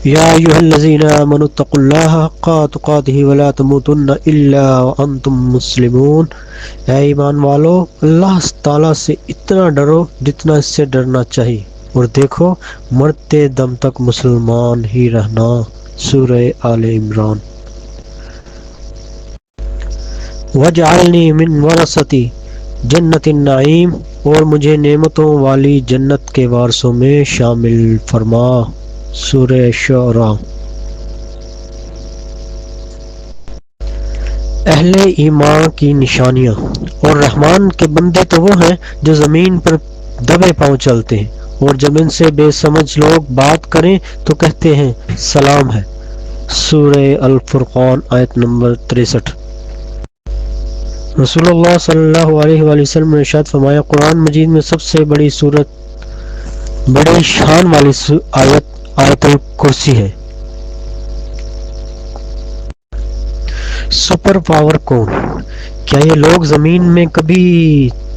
یا ایھا الذین آمنوا اتقوا اللہ حق تقاتہ ولا تموتن الا وانتم مسلمون، اے ایمان والو اللہ تعالیٰ سے اتنا ڈرو جتنا اس سے ڈرنا چاہیے، اور دیکھو مرتے دم تک مسلمان ہی رہنا۔ سورہ آل عمران۔ وَاجْعَلْنِي مِنْ وَرَثَةِ جنت النعیم، اور مجھے نعمتوں والی جنت کے وارثوں میں شامل فرما۔ سورہ شعراء۔ اہل ایمان کی نشانیاں۔ اور رحمان کے بندے تو وہ ہیں جو زمین پر دبے پاؤں چلتے ہیں، اور جب ان سے بے سمجھ لوگ بات کریں تو کہتے ہیں سلام ہے۔ سورہ الفرقان آیت نمبر 63۔ رسول اللہ صلی اللہ علیہ وآلہ وسلم نے ارشاد فرمایا، قرآن مجید میں سب سے بڑی بڑی شان والی آیت الکرسی ہے۔ سپر پاور کون؟ کیا یہ لوگ زمین میں کبھی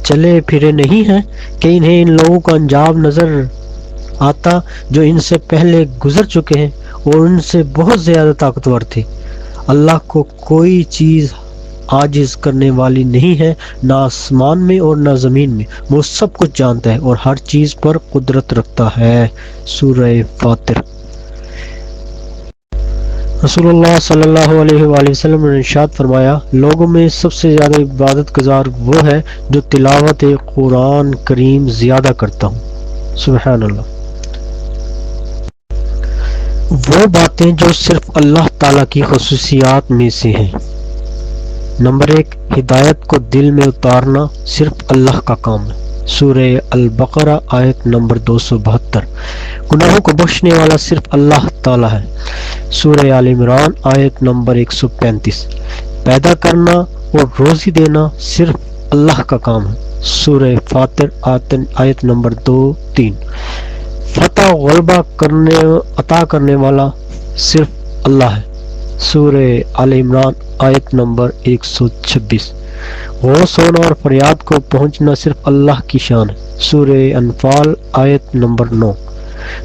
چلے پھرے نہیں ہیں کہ انہیں ان لوگوں کا انجام نظر آتا جو ان سے پہلے گزر چکے ہیں اور ان سے بہت زیادہ طاقتور تھے؟ اللہ کو کوئی چیز عاجز کرنے والی نہیں ہے، نہ آسمان میں اور نہ زمین میں، وہ سب کچھ جانتا ہے اور ہر چیز پر قدرت رکھتا ہے۔ سورہ فاطر۔ رسول اللہ صلی اللہ علیہ وآلہ وسلم نے ارشاد فرمایا، لوگوں میں سب سے زیادہ عبادت گزار وہ ہے جو تلاوت قرآن کریم زیادہ کرتا ہوں۔ سبحان اللہ۔ وہ باتیں جو صرف اللہ تعالیٰ کی خصوصیات میں سے ہیں۔ نمبر 1، ہدایت کو دل میں اتارنا صرف اللہ کا کام ہے۔ سورہ البقرہ آیت نمبر 272۔ گناہوں کو بخشنے والا صرف اللہ تعالیٰ ہے۔ سورہ آل عمران آیت نمبر 135۔ پیدا کرنا اور روزی دینا صرف اللہ کا کام ہے۔ سورہ فاطر آیت نمبر 2-3۔ فتح و غلبہ عطا کرنے والا صرف اللہ ہے۔ سورہ آل عمران آیت نمبر 126۔ غوث ہونا اور فریاد کو پہنچنا صرف اللہ کی شان ہے۔ سورہ انفال آیت نمبر 9۔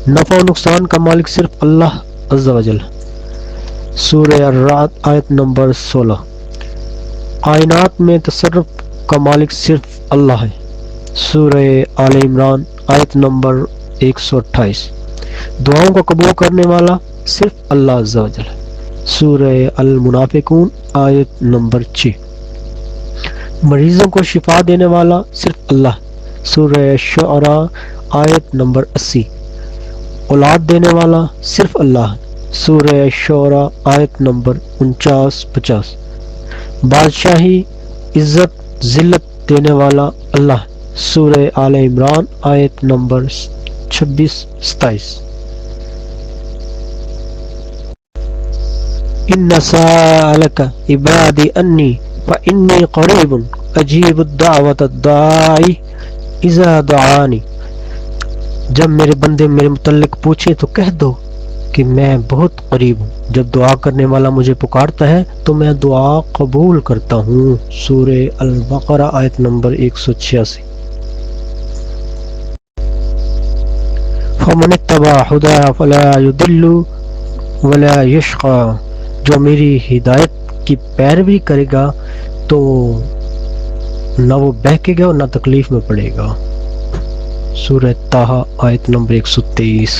نفع و نقصان کا مالک صرف اللہ عز و جل ہے۔ سورہ الرعد آیت نمبر 16۔ کائنات میں تصرف کا مالک صرف اللہ ہے۔ سورہ آل عمران آیت نمبر 128۔ دعاؤں کو قبول کرنے والا صرف اللہ عز و جل ہے۔ سورہ المنافقون آیت نمبر 6۔ مریضوں کو شفا دینے والا صرف اللہ ہے۔ سورہ شعراء آیت نمبر 80۔ اولاد دینے والا صرف اللہ ہے۔ سورہ شعراء آیت نمبر 49-50۔ بادشاہی، عزت، ذلت دینے والا اللہ ہے۔ سورہ آل عمران آیت نمبر 26-27۔ ان سألک عبادی انی فإنی قریب اجیب الدعوۃ الداعی اذا دعانی۔ جب میرے بندے میرے متعلق پوچھے تو کہہ دو کہ میں بہت قریب ہوں، جب دعا کرنے والا مجھے پکارتا ہے تو میں دعا قبول کرتا ہوں۔ سورہ البقرہ آیت نمبر 186۔ فمن اتبع ہدایا فلا یضل ولا یشقی۔ جو میری ہدایت کی پیروی کرے گا تو نہ وہ بہکے گا اور نہ تکلیف میں پڑے گا۔ سورہ طٰہٰ آیت نمبر 123۔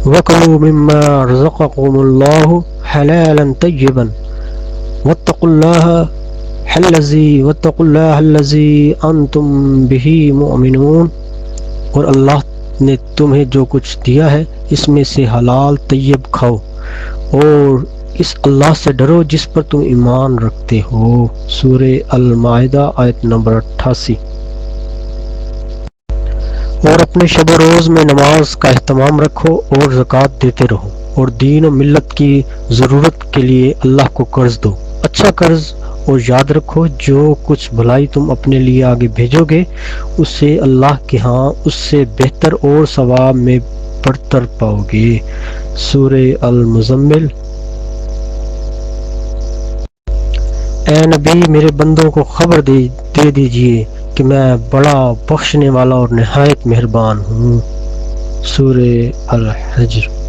وَكُلُوا مِمَّا رَزَقَكُمُ اللَّهُ حَلَالًا طَيِّبًا وَاتَّقُوا اللَّهَ الَّذِي أَنْتُمْ بِهِ مُؤْمِنُونَ۔ اور اللہ نے تمہیں جو کچھ دیا ہے اس میں سے حلال طیب کھاؤ، اور اس اللہ سے ڈرو جس پر تم ایمان رکھتے ہو۔ سورہ المائدہ آیت نمبر 88۔ اور اپنے شب و روز میں نماز کا اہتمام رکھو اور زکوٰۃ دیتے رہو، اور دین و ملت کی ضرورت کے لیے اللہ کو قرض دو، اچھا قرض، اور یاد رکھو جو کچھ بھلائی تم اپنے لیے آگے بھیجو گے اسے اللہ کے ہاں اس سے بہتر اور ثواب میں برتر پاؤ گے۔ سورہ المزمل۔ اے نبی میرے بندوں کو خبر دے دیجئے کہ میں بڑا بخشنے والا اور نہایت مہربان ہوں۔ سورہ الحجر۔